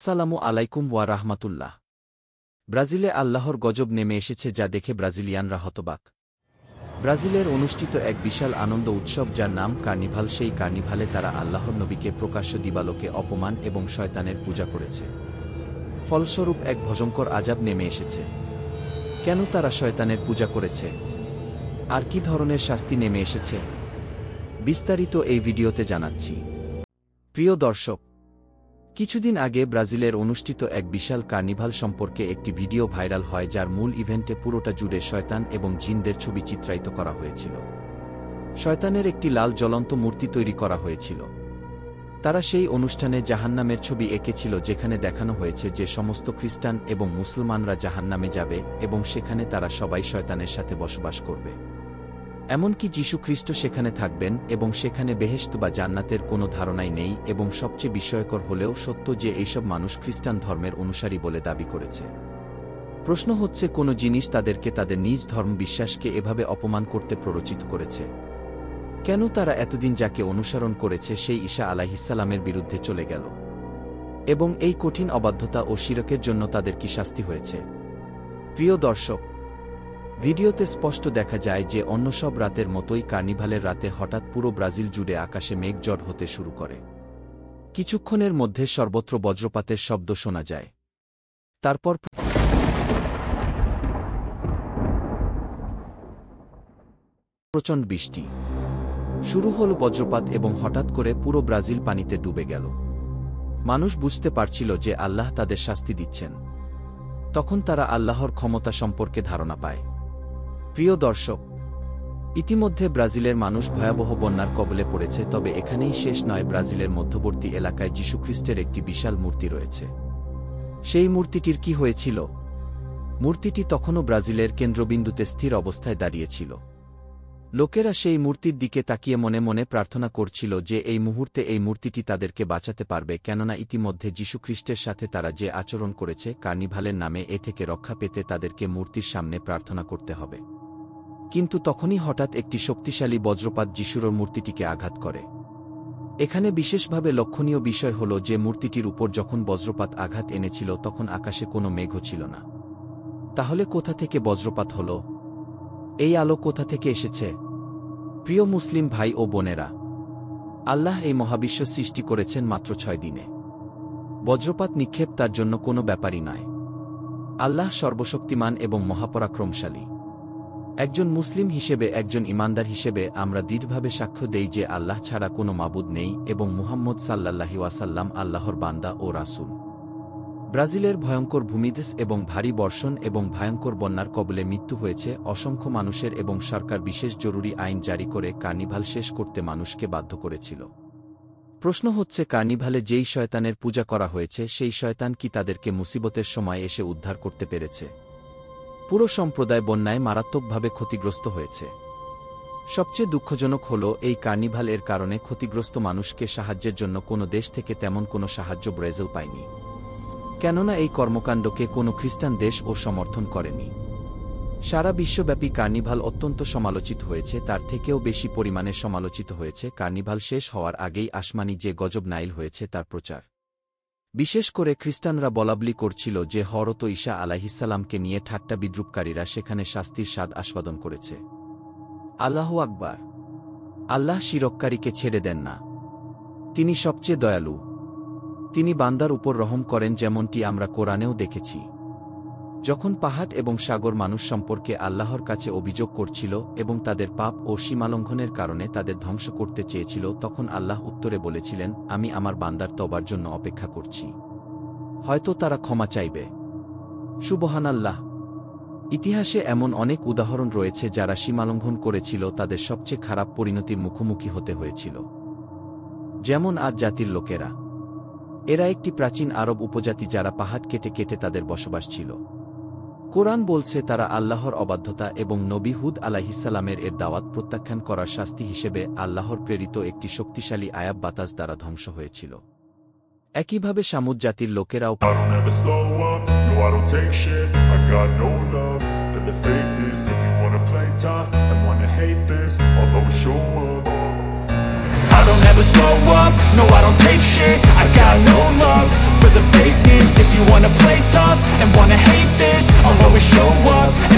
আসসালামু আলাইকুম ওয়া রাহমাতুল্লাহ। ব্রাজিলে আল্লাহর গজব নেমে এসেছে যা দেখে ব্রাজিলিয়ানরা হতবাক। ব্রাজিলের অনুষ্ঠিত এক বিশাল আনন্দ উৎসব যার নাম কার্নিভাল, সেই কার্নিভালে তারা আল্লাহর নবীকে প্রকাশ্য দিবালোকে অপমান এবং শয়তানের পূজা করেছে। ফলস্বরূপ এক ভয়ঙ্কর আযাব নেমে এসেছে। কেন তারা শয়তানের পূজা করেছে আর কি ধরনের শাস্তি নেমে এসেছে বিস্তারিত এই ভিডিওতে জানাচ্ছি। প্রিয় দর্শক, কিছুদিন আগে ব্রাজিলের অনুষ্ঠিত এক বিশাল কার্নিভাল সম্পর্কে একটি ভিডিও ভাইরাল হয় যার মূল ইভেন্টে পুরোটা জুড়ে শয়তান এবং জিনদের ছবি চিত্রায়িত করা হয়েছিল। শয়তানের একটি লাল জ্বলন্ত মূর্তি তৈরি করা হয়েছিল। তারা সেই অনুষ্ঠানে জাহান্নামের ছবি এঁকেছিল, যেখানে দেখানো হয়েছে যে সমস্ত খ্রিস্টান এবং মুসলমানরা জাহান্নামে যাবে এবং সেখানে তারা সবাই শয়তানের সাথে বসবাস করবে। এমনকি যীশু খ্রিস্ট সেখানে থাকবেন এবং সেখানে বেহেশত বা জান্নাতের কোনো ধারণাই নেই। এবং সবচেয়ে বিস্ময়কর হলেও সত্য যে এইসব মানুষ খ্রিস্টান ধর্মের অনুসারী বলে দাবি করেছে। প্রশ্ন হচ্ছে, কোনো জিনিস তাদেরকে তাদের নিজ ধর্ম বিশ্বাসকে এভাবে অপমান করতে প্ররোচিত করেছে? কেন তারা এতদিন যাকে অনুসরণ করেছে সেই ঈসা আলাইহিসসালামের বিরুদ্ধে চলে গেল? এবং এই কঠিন অবাধ্যতা ও শিরকের জন্য তাদের কি শাস্তি হয়েছে? প্রিয় দর্শক, ভিডিওতে স্পষ্ট দেখা যায় যে অন্য সব রাতের মতোই কার্নিভালের রাতে হঠাৎ পুরো ব্রাজিল জুড়ে আকাশে মেঘঝড় হতে শুরু করে। কিছুক্ষণের মধ্যে সর্বত্র বজ্রপাতের শব্দ শোনা যায়। তারপর প্রচণ্ড বৃষ্টি শুরু হল, বজ্রপাত, এবং হঠাৎ করে পুরো ব্রাজিল পানিতে ডুবে গেল। মানুষ বুঝতে পারছিল যে আল্লাহ তাদের শাস্তি দিচ্ছেন। তখন তারা আল্লাহর ক্ষমতা সম্পর্কে ধারণা পায়। প্রিয় দর্শক, ইতিমধ্যে ব্রাজিলের মানুষ ভয়াবহ বন্যার কবলে পড়েছে। তবে এখানেই শেষ নয়। ব্রাজিলের মধ্যবর্তী এলাকায় যীশুখ্রিস্টের একটি বিশাল মূর্তি রয়েছে। সেই মূর্তিটির কি হয়েছিল? মূর্তিটি তখনও ব্রাজিলের কেন্দ্রবিন্দুতে স্থির অবস্থায় দাঁড়িয়েছিল। লোকেরা সেই মূর্তির দিকে তাকিয়ে মনে মনে প্রার্থনা করছিল যে এই মুহূর্তে এই মূর্তিটি তাদেরকে বাঁচাতে পারবে, কেননা ইতিমধ্যে যীশুখ্রিস্টের সাথে তারা যে আচরণ করেছে, কার্নিভালের নামে এ থেকে রক্ষা পেতে তাদেরকে মূর্তির সামনে প্রার্থনা করতে হবে। কিন্তু তখনই হঠাৎ একটি শক্তিশালী বজ্রপাত যীশুর মূর্তিটিকে আঘাত করে। এখানে বিশেষভাবে লক্ষণীয় বিষয় হল যে মূর্তিটির উপর যখন বজ্রপাত আঘাত এনেছিল তখন আকাশে কোনো মেঘও ছিল না। তাহলে কোথা থেকে বজ্রপাত হল? এই আলো কোথা থেকে এসেছে? প্রিয় মুসলিম ভাই ও বোনেরা, আল্লাহ এই মহাবিশ্ব সৃষ্টি করেছেন মাত্র 6 দিনে। বজ্রপাত নিক্ষেপ তার জন্য কোনো ব্যাপারই নয়। আল্লাহ সর্বশক্তিমান এবং মহাপরাক্রমশালী। একজন মুসলিম হিসেবে, একজন ঈমানদার হিসেবে আমরা দৃঢ়ভাবে সাক্ষ্য দেই যে আল্লাহ ছাড়া কোনো মাবুদ নেই এবং মুহাম্মদ সাল্লাল্লাহু আলাইহি ওয়াসাল্লাম আল্লাহর বান্দা ও রাসূল। ব্রাজিলের ভয়ঙ্কর ভূমিধস এবং ভারী বর্ষণ এবং ভয়ঙ্কর বন্যার কবলে মৃত্যু হয়েছে অসংখ্য মানুষের এবং সরকার বিশেষ জরুরি আইন জারি করে কার্নিভাল শেষ করতে মানুষকে বাধ্য করেছিল। প্রশ্ন হচ্ছে, কার্নিভালে যেই শয়তানের পূজা করা হয়েছে সেই শয়তান কি তাদেরকে মুসিবতের সময় এসে উদ্ধার করতে পেরেছে? পুরো সম্প্রদায় বন্যায় মারাত্মকভাবে ক্ষতিগ্রস্ত হয়েছে। সবচেয়ে দুঃখজনক হল, এই কার্নিভাল এর কারণে ক্ষতিগ্রস্ত মানুষকে সাহায্যের জন্য কোনো দেশ থেকে তেমন কোনো সাহায্য ব্রাজিল পায়নি, কেননা এই কর্মকাণ্ডকে কোনো খ্রিস্টান দেশও সমর্থন করেনি। সারা বিশ্বব্যাপী কার্নিভাল অত্যন্ত সমালোচিত হয়েছে। তার থেকেও বেশি পরিমাণে সমালোচিত হয়েছে কার্নিভাল শেষ হওয়ার আগেই আসমানি যে গজব নাইল হয়েছে তার প্রচার। বিশেষ করে খ্রিস্টানরা বলাবলি করছিল যে হযরত ঈসা আলাইহিসসালামকে নিয়ে ঠাট্টা বিদ্রূপকারীরা সেখানে শাস্তির স্বাদ আস্বাদন করেছে। আল্লাহু আকবার! আল্লাহ শিরককারীকে ছেড়ে দেন না। তিনি সবচেয়ে দয়ালু। তিনি বান্দার উপর রহম করেন, যেমনটি আমরা কোরআনেও দেখেছি। যখন পাহাড় এবং সাগর মানুষ সম্পর্কে আল্লাহর কাছে অভিযোগ করছিল এবং তাদের পাপ ও সীমালঙ্ঘনের কারণে তাদের ধ্বংস করতে চেয়েছিল, তখন আল্লাহ উত্তরে বলেছিলেন, আমি আমার বান্দার তওবার জন্য অপেক্ষা করছি, হয়তো তারা ক্ষমা চাইবে। সুবহানাল্লাহ! ইতিহাসে এমন অনেক উদাহরণ রয়েছে যারা সীমালঙ্ঘন করেছিল তাদের সবচেয়ে খারাপ পরিণতির মুখোমুখি হতে হয়েছিল। যেমন আদ জাতির লোকেরা। এরা একটি প্রাচীন আরব উপজাতি যারা পাহাড় কেটে কেটে তাদের বসবাস ছিল। কোরআন বলছে তারা আল্লাহর অবাধ্যতা এবং নবী হুদ আলাইহিসসালামের এর দাওয়াত প্রত্যাখ্যান করার শাস্তি হিসেবে আল্লাহর প্রেরিত একটি শক্তিশালী আয়াব বাতাস দ্বারা ধ্বংস হয়েছিল। একইভাবে সামুদ জাতির লোকেরাও I don't ever slow up, no I don't take shit. I got no love for the fakeness. If you wanna play tough and wanna hate this, I'll always show up and